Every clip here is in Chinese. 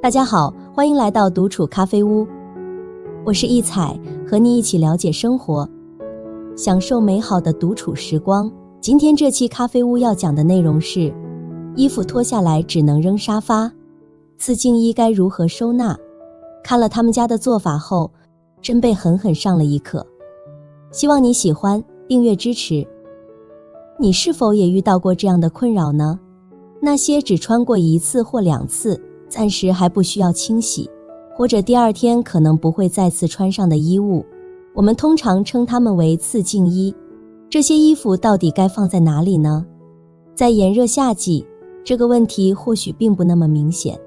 大家好，欢迎来到独处咖啡屋，我是一彩，和你一起了解生活，享受美好的独处时光。今天这期咖啡屋要讲的内容是：衣服脱下来只能扔沙发，次净衣该如何收纳？看了他们家的做法后，真被狠狠上了一课。希望你喜欢，订阅支持。你是否也遇到过这样的困扰呢？那些只穿过1次或2次，暂时还不需要清洗，或者第二天可能不会再次穿上的衣物，我们通常称它们为次净衣。这些衣服到底该放在哪里呢？在炎热夏季，这个问题或许并不那么明显，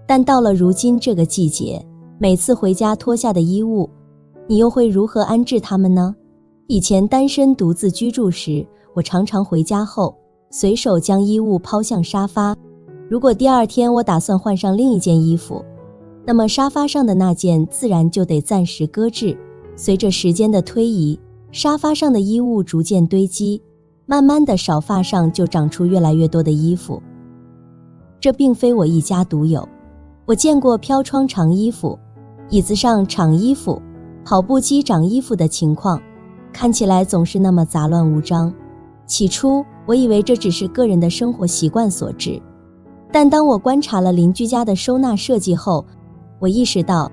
但到了如今这个季节，每次回家脱下的衣物，你又会如何安置它们呢？以前单身独自居住时，我常常回家后随手将衣物抛向沙发，如果第二天我打算换上另一件衣服，那么沙发上的那件自然就得暂时搁置。随着时间的推移，沙发上的衣物逐渐堆积，慢慢的少发上就长出越来越多的衣服。这并非我一家独有，我见过飘窗长衣服、椅子上长衣服、跑步机长衣服的情况，看起来总是那么杂乱无章。起初我以为这只是个人的生活习惯所致，但当我观察了邻居家的收纳设计后，我意识到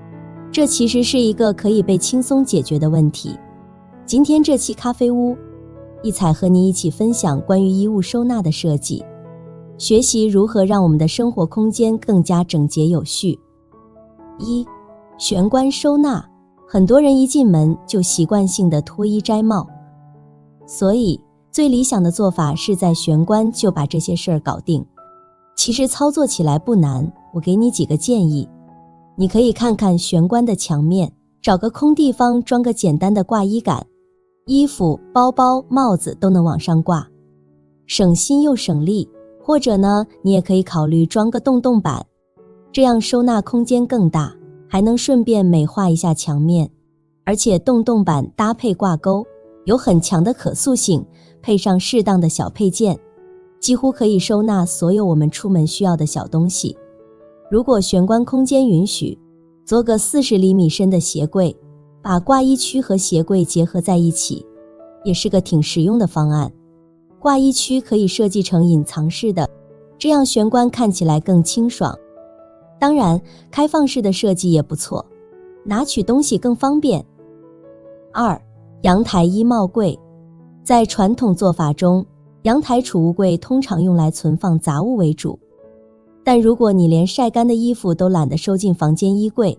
这其实是一个可以被轻松解决的问题。今天这期咖啡屋，一彩和你一起分享关于衣物收纳的设计，学习如何让我们的生活空间更加整洁有序。1. 玄关收纳。很多人一进门就习惯性的脱衣摘帽，所以最理想的做法是在玄关就把这些事儿搞定。其实操作起来不难，我给你几个建议。你可以看看玄关的墙面，找个空地方装个简单的挂衣杆，衣服、包包、帽子都能往上挂，省心又省力。或者呢，你也可以考虑装个洞洞板，这样收纳空间更大，还能顺便美化一下墙面。而且洞洞板搭配挂钩，有很强的可塑性，配上适当的小配件，几乎可以收纳所有我们出门需要的小东西。如果玄关空间允许，做个40厘米深的鞋柜，把挂衣区和鞋柜结合在一起，也是个挺实用的方案。挂衣区可以设计成隐藏式的，这样玄关看起来更清爽。当然，开放式的设计也不错，拿取东西更方便。2. 阳台衣帽柜。在传统做法中，阳台储物柜通常用来存放杂物为主，但如果你连晒干的衣服都懒得收进房间衣柜，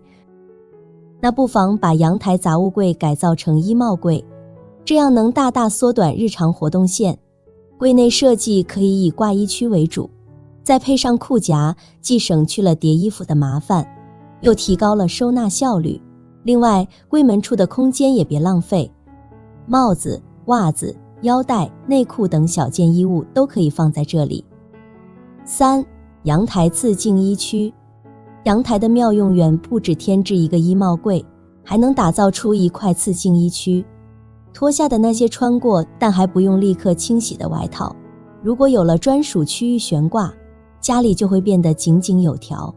那不妨把阳台杂物柜改造成衣帽柜，这样能大大缩短日常活动线。柜内设计可以以挂衣区为主，再配上裤夹，既省去了叠衣服的麻烦，又提高了收纳效率。另外，柜门处的空间也别浪费，帽子、袜子、腰带、内裤等小件衣物都可以放在这里。3. 阳台次净衣区。阳台的妙用远不止添置一个衣帽柜，还能打造出一块次净衣区。脱下的那些穿过但还不用立刻清洗的外套，如果有了专属区域悬挂，家里就会变得井井有条。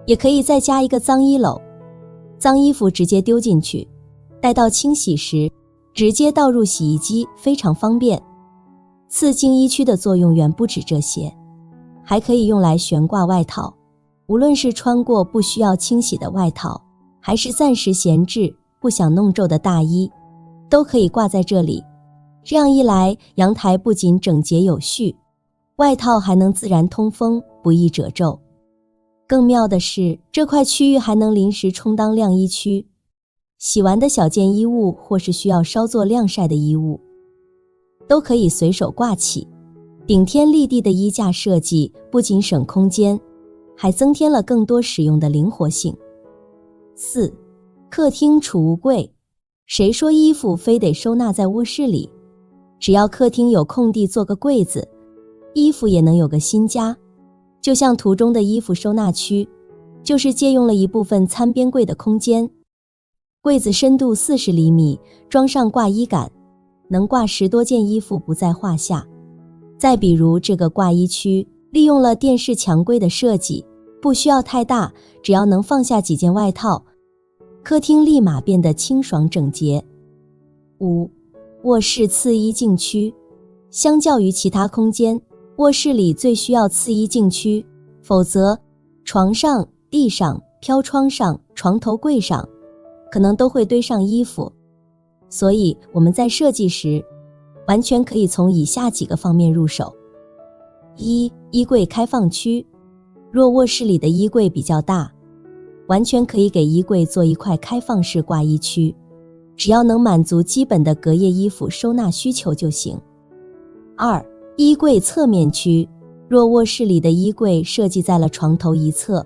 也可以再加一个脏衣篓，脏衣服直接丢进去，待到清洗时直接倒入洗衣机，非常方便。次净衣区的作用远不止这些，还可以用来悬挂外套，无论是穿过不需要清洗的外套，还是暂时闲置不想弄皱的大衣，都可以挂在这里。这样一来，阳台不仅整洁有序，外套还能自然通风，不易褶皱。更妙的是，这块区域还能临时充当晾衣区，洗完的小件衣物或是需要稍作晾晒的衣物，都可以随手挂起。顶天立地的衣架设计不仅省空间，还增添了更多使用的灵活性。4. 客厅储物柜。谁说衣服非得收纳在卧室里？只要客厅有空地做个柜子，衣服也能有个新家。就像图中的衣服收纳区，就是借用了一部分餐边柜的空间。柜子深度40厘米，装上挂衣杆，能挂10多件衣服不在话下。再比如这个挂衣区，利用了电视墙柜的设计，不需要太大，只要能放下几件外套，客厅立马变得清爽整洁。5. 卧室次一净区。相较于其他空间，卧室里最需要次一净区，否则床上、地上、飘窗上、床头柜上可能都会堆上衣服。所以我们在设计时完全可以从以下几个方面入手。1. 衣柜开放区。若卧室里的衣柜比较大，完全可以给衣柜做一块开放式挂衣区，只要能满足基本的隔夜衣服收纳需求就行。2. 衣柜侧面区。若卧室里的衣柜设计在了床头一侧，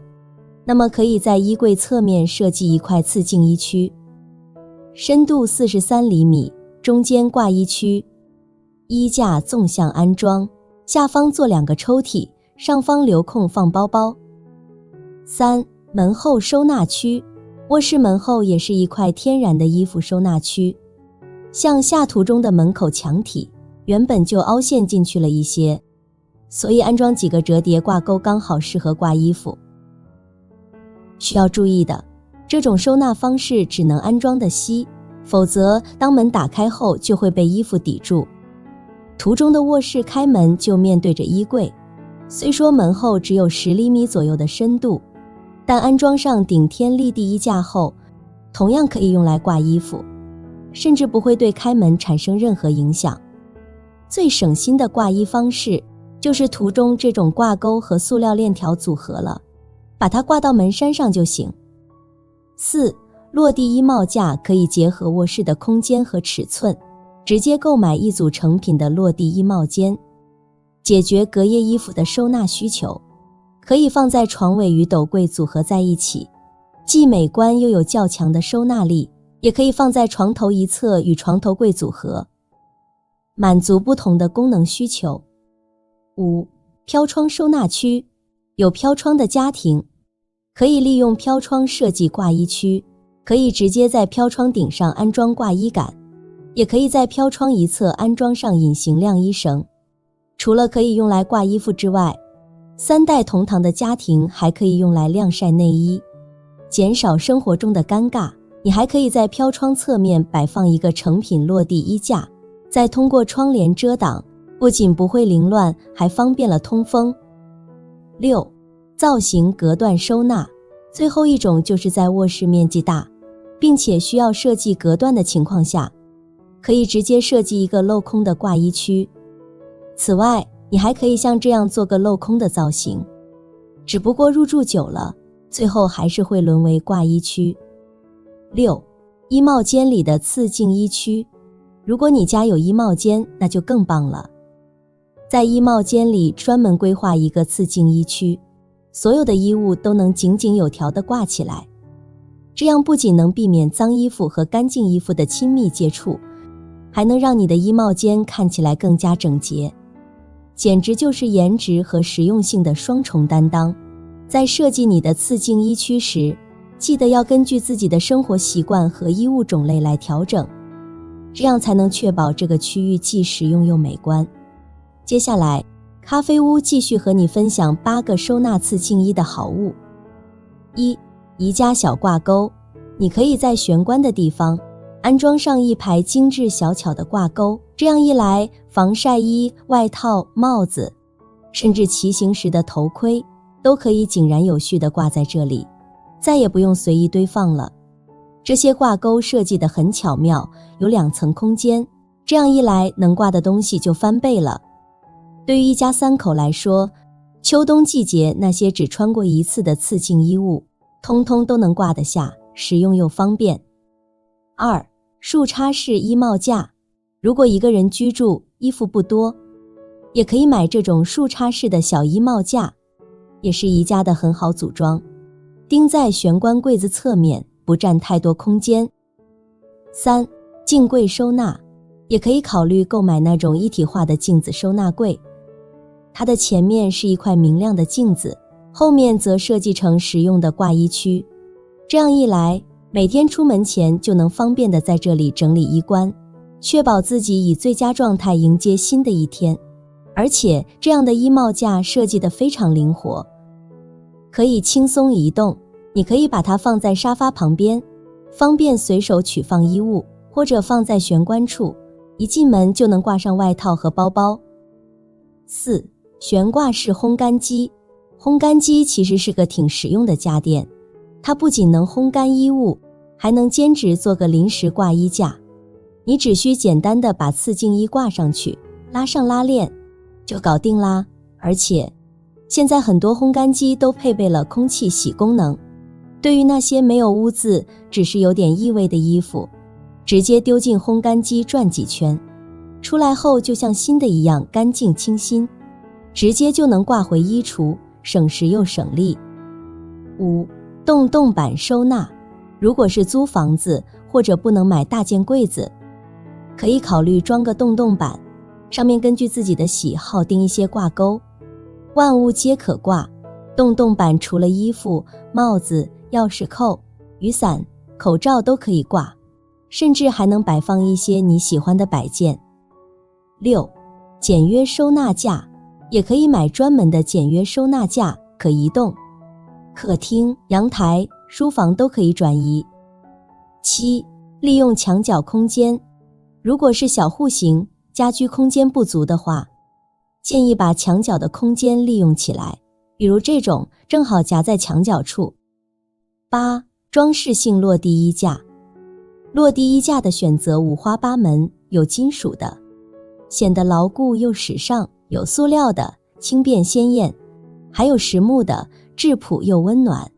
那么可以在衣柜侧面设计一块次净衣区，深度43厘米，中间挂衣区，衣架纵向安装，下方做2个抽屉，上方留空放包包。3. 门后收纳区。卧室门后也是一块天然的衣服收纳区，像下图中的门口墙体原本就凹陷进去了一些，所以安装几个折叠挂钩刚好适合挂衣服。需要注意的，这种收纳方式只能安装的细，否则当门打开后就会被衣服抵住。图中的卧室开门就面对着衣柜，虽说门后只有10厘米左右的深度，但安装上顶天立地衣架后，同样可以用来挂衣服，甚至不会对开门产生任何影响。最省心的挂衣方式就是图中这种挂钩和塑料链条组合了，把它挂到门山上就行。4. 落地衣帽架。可以结合卧室的空间和尺寸，直接购买一组成品的落地衣帽间，解决隔夜衣服的收纳需求。可以放在床尾与斗柜组合在一起，既美观又有较强的收纳力，也可以放在床头一侧与床头柜组合，满足不同的功能需求。5. 飘窗收纳区。有飘窗的家庭可以利用飘窗设计挂衣区，可以直接在飘窗顶上安装挂衣杆，也可以在飘窗一侧安装上隐形晾衣绳。除了可以用来挂衣服之外，3代同堂的家庭还可以用来晾晒内衣，减少生活中的尴尬。你还可以在飘窗侧面摆放一个成品落地衣架，再通过窗帘遮挡，不仅不会凌乱，还方便了通风。6. 造型隔断收纳。最后一种就是在卧室面积大，并且需要设计隔断的情况下，可以直接设计一个镂空的挂衣区。此外，你还可以像这样做个镂空的造型，只不过入住久了，最后还是会沦为挂衣区。6. 衣帽间里的次净衣区。如果你家有衣帽间，那就更棒了。在衣帽间里专门规划一个次净衣区，所有的衣物都能井井有条地挂起来，这样不仅能避免脏衣服和干净衣服的亲密接触，还能让你的衣帽间看起来更加整洁，简直就是颜值和实用性的双重担当。在设计你的次净衣区时，记得要根据自己的生活习惯和衣物种类来调整，这样才能确保这个区域既实用又美观。接下来，咖啡屋继续和你分享8个收纳次净衣的好物。1. 宜家小挂钩。你可以在玄关的地方安装上一排精致小巧的挂钩，这样一来，防晒衣、外套、帽子，甚至骑行时的头盔，都可以井然有序地挂在这里，再也不用随意堆放了。这些挂钩设计得很巧妙，有2层空间，这样一来，能挂的东西就翻倍了。对于一家3口来说，秋冬季节那些只穿过一次的次净衣物，通通都能挂得下，实用又方便。2. 束插式衣帽架。如果一个人居住，衣服不多，也可以买这种束插式的小衣帽架，也是宜家的很好组装，钉在玄关柜子侧面，不占太多空间。3. 镜柜收纳。也可以考虑购买那种一体化的镜子收纳柜，它的前面是一块明亮的镜子，后面则设计成实用的挂衣区。这样一来，每天出门前就能方便地在这里整理衣冠，确保自己以最佳状态迎接新的一天。而且这样的衣帽架设计得非常灵活，可以轻松移动，你可以把它放在沙发旁边，方便随手取放衣物，或者放在玄关处，一进门就能挂上外套和包包。4. 悬挂式烘干机。烘干机其实是个挺实用的家电，它不仅能烘干衣物，还能兼职做个临时挂衣架。你只需简单的把次净衣挂上去，拉上拉链，就搞定啦。而且现在很多烘干机都配备了空气洗功能，对于那些没有污渍，只是有点异味的衣服，直接丢进烘干机转几圈，出来后就像新的一样干净清新，直接就能挂回衣橱，省时又省力。5. 洞板收纳。如果是租房子或者不能买大件柜子，可以考虑装个洞板，上面根据自己的喜好钉一些挂钩，万物皆可挂。洞板除了衣服、帽子、钥匙扣、雨伞、口罩都可以挂，甚至还能摆放一些你喜欢的摆件。6. 简约收纳架。也可以买专门的简约收纳架，可移动，客厅、阳台、书房都可以转移。7. 利用墙角空间。如果是小户型，家居空间不足的话，建议把墙角的空间利用起来，比如这种正好夹在墙角处。8. 装饰性落地衣架。落地衣架的选择五花八门，有金属的，显得牢固又时尚，有塑料的，轻便鲜艳，还有实木的，质朴又温暖。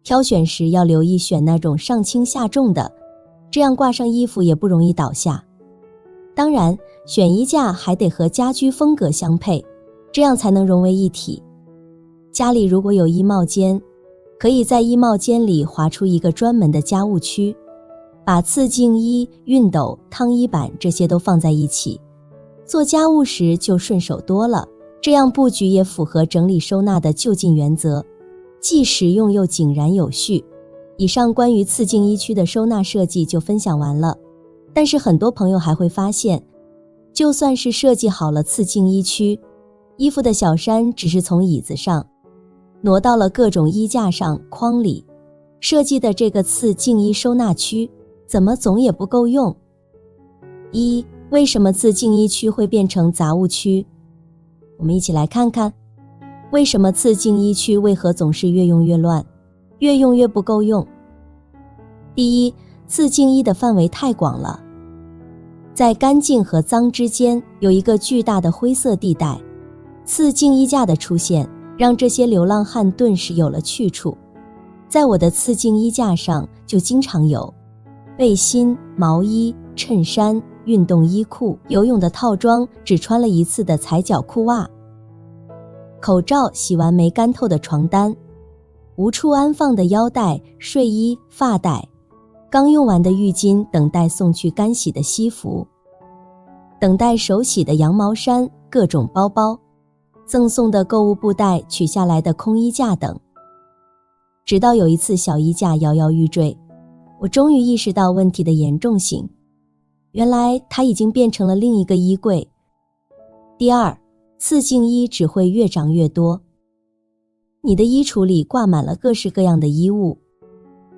挑选时要留意选那种上轻下重的，这样挂上衣服也不容易倒下。当然，选衣架还得和家居风格相配，这样才能融为一体。家里如果有衣帽间，可以在衣帽间里划出一个专门的家务区，把次净衣、熨斗、烫衣板这些都放在一起，做家务时就顺手多了，这样布局也符合整理收纳的就近原则，既实用又井然有序。以上关于次净衣区的收纳设计就分享完了，但是很多朋友还会发现，就算是设计好了次净衣区，衣服的小山只是从椅子上挪到了各种衣架上、筐里，设计的这个次净衣收纳区怎么总也不够用。1. 为什么次净衣区会变成杂物区？我们一起来看看，为什么次净衣区为何总是越用越乱，越用越不够用。第一，次净衣的范围太广了，在干净和脏之间有一个巨大的灰色地带，次净衣架的出现让这些流浪汉顿时有了去处。在我的次净衣架上就经常有背心、毛衣、衬衫、运动衣裤、游泳的套装、只穿了一次的踩脚裤袜、口罩、洗完没干透的床单、无处安放的腰带、睡衣、发带、刚用完的浴巾，等待送去干洗的西服，等待手洗的羊毛衫、各种包包、赠送的购物布袋、取下来的空衣架等。直到有一次小衣架摇摇欲坠，我终于意识到问题的严重性，原来它已经变成了另一个衣柜。第二，次净衣只会越长越多。你的衣橱里挂满了各式各样的衣物，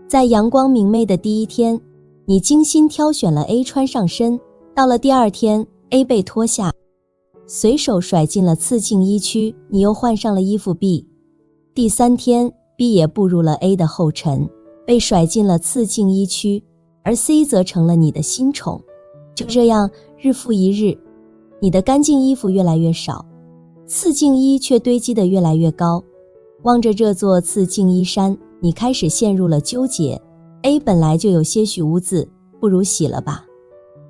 在阳光明媚的第一天，你精心挑选了 A 穿上身，到了第二天 A 被脱下，随手甩进了次净衣区，你又换上了衣服 B。 第三天 B 也步入了 A 的后尘，被甩进了次净衣区，而 C 则成了你的新宠。就这样日复一日，你的干净衣服越来越少，次净衣却堆积得越来越高。望着这座次净衣山，你开始陷入了纠结。 A 本来就有些许污渍，不如洗了吧。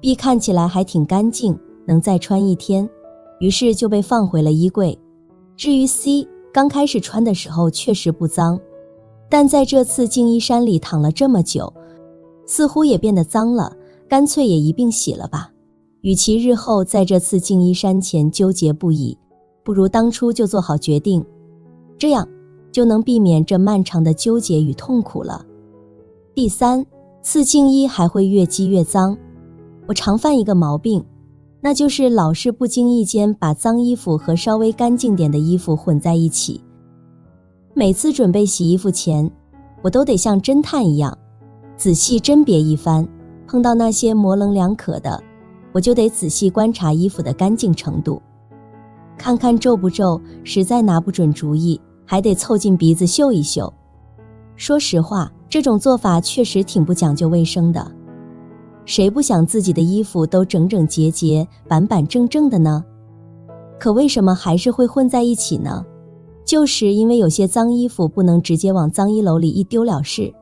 B 看起来还挺干净，能再穿一天，于是就被放回了衣柜。至于 C， 刚开始穿的时候确实不脏，但在这次净衣山里躺了这么久，似乎也变得脏了，干脆也一并洗了吧。与其日后在这次净衣山前纠结不已，不如当初就做好决定，这样就能避免这漫长的纠结与痛苦了。第三，次净衣还会越积越脏。我常犯一个毛病，那就是老是不经意间把脏衣服和稍微干净点的衣服混在一起。每次准备洗衣服前，我都得像侦探一样仔细甄别一番，碰到那些模棱两可的，我就得仔细观察衣服的干净程度，看看皱不皱，实在拿不准主意，还得凑近鼻子嗅一嗅。说实话，这种做法确实挺不讲究卫生的。谁不想自己的衣服都整整洁洁、板板正正的呢？可为什么还是会混在一起呢？就是因为有些脏衣服不能直接往脏衣篓里一丢了事，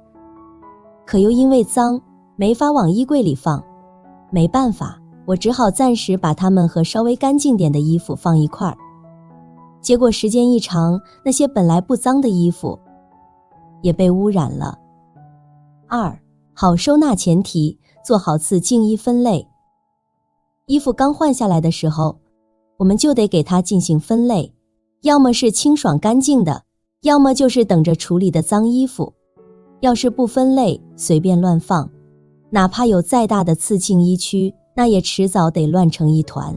可又因为脏，没法往衣柜里放。没办法，我只好暂时把它们和稍微干净点的衣服放一块儿。结果时间一长，那些本来不脏的衣服也被污染了。2. 好收纳前提，做好次净衣分类。衣服刚换下来的时候，我们就得给它进行分类，要么是清爽干净的，要么就是等着处理的脏衣服。要是不分类，随便乱放，哪怕有再大的次净衣区，那也迟早得乱成一团。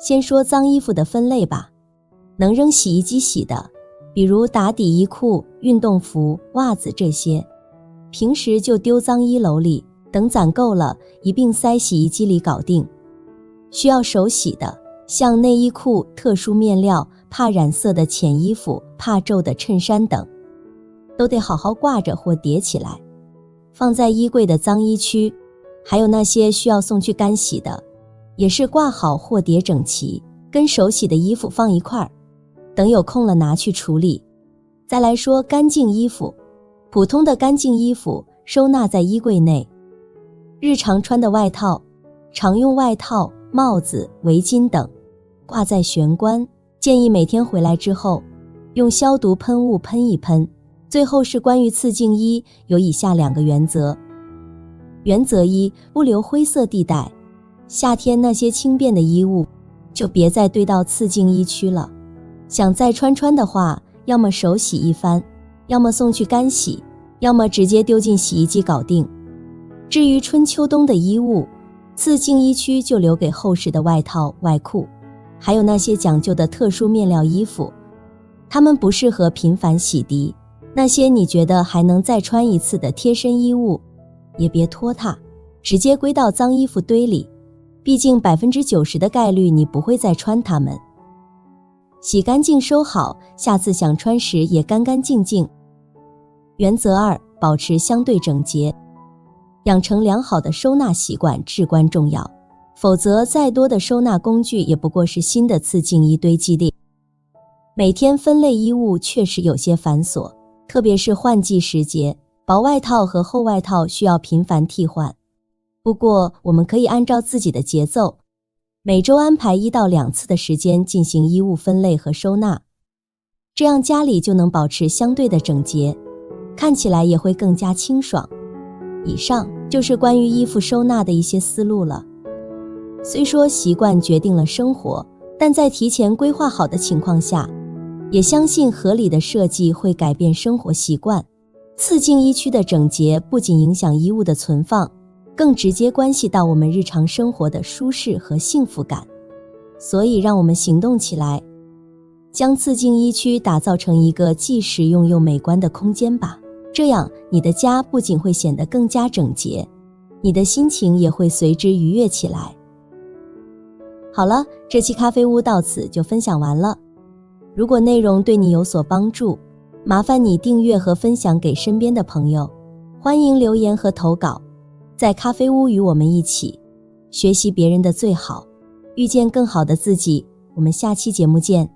先说脏衣服的分类吧，能扔洗衣机洗的，比如打底衣裤、运动服、袜子这些，平时就丢脏衣篓里，等攒够了一并塞洗衣机里搞定。需要手洗的，像内衣裤、特殊面料、怕染色的浅衣服、怕皱的衬衫等，都得好好挂着或叠起来，放在衣柜的脏衣区。还有那些需要送去干洗的，也是挂好或叠整齐，跟手洗的衣服放一块儿，等有空了拿去处理。再来说干净衣服，普通的干净衣服收纳在衣柜内，日常穿的外套、常用外套、帽子、围巾等挂在玄关，建议每天回来之后用消毒喷雾喷一喷。最后是关于次净衣，有以下2个原则。原则1，不留灰色地带，夏天那些轻便的衣物就别再堆到次净衣区了，想再穿的话，要么手洗一番，要么送去干洗，要么直接丢进洗衣机搞定。至于春秋冬的衣物，次净衣区就留给厚实的外套、外裤，还有那些讲究的特殊面料衣服，它们不适合频繁洗涤。那些你觉得还能再穿一次的贴身衣物，也别拖沓，直接归到脏衣服堆里，毕竟90%的概率你不会再穿它们。洗干净收好，下次想穿时也干干净净。原则2，保持相对整洁，养成良好的收纳习惯至关重要，否则再多的收纳工具也不过是新的次净衣堆积地。每天分类衣物确实有些繁琐，特别是换季时节，薄外套和厚外套需要频繁替换。不过我们可以按照自己的节奏，每周安排1到2次的时间进行衣物分类和收纳，这样家里就能保持相对的整洁，看起来也会更加清爽。以上就是关于衣服收纳的一些思路了。虽说习惯决定了生活，但在提前规划好的情况下，也相信合理的设计会改变生活习惯。次净衣区的整洁不仅影响衣物的存放，更直接关系到我们日常生活的舒适和幸福感。所以让我们行动起来，将次净衣区打造成一个既实用又美观的空间吧。这样你的家不仅会显得更加整洁，你的心情也会随之愉悦起来。好了，这期咖啡屋到此就分享完了。如果内容对你有所帮助，麻烦你订阅和分享给身边的朋友，欢迎留言和投稿，在咖啡屋与我们一起学习别人的最好，遇见更好的自己。我们下期节目见。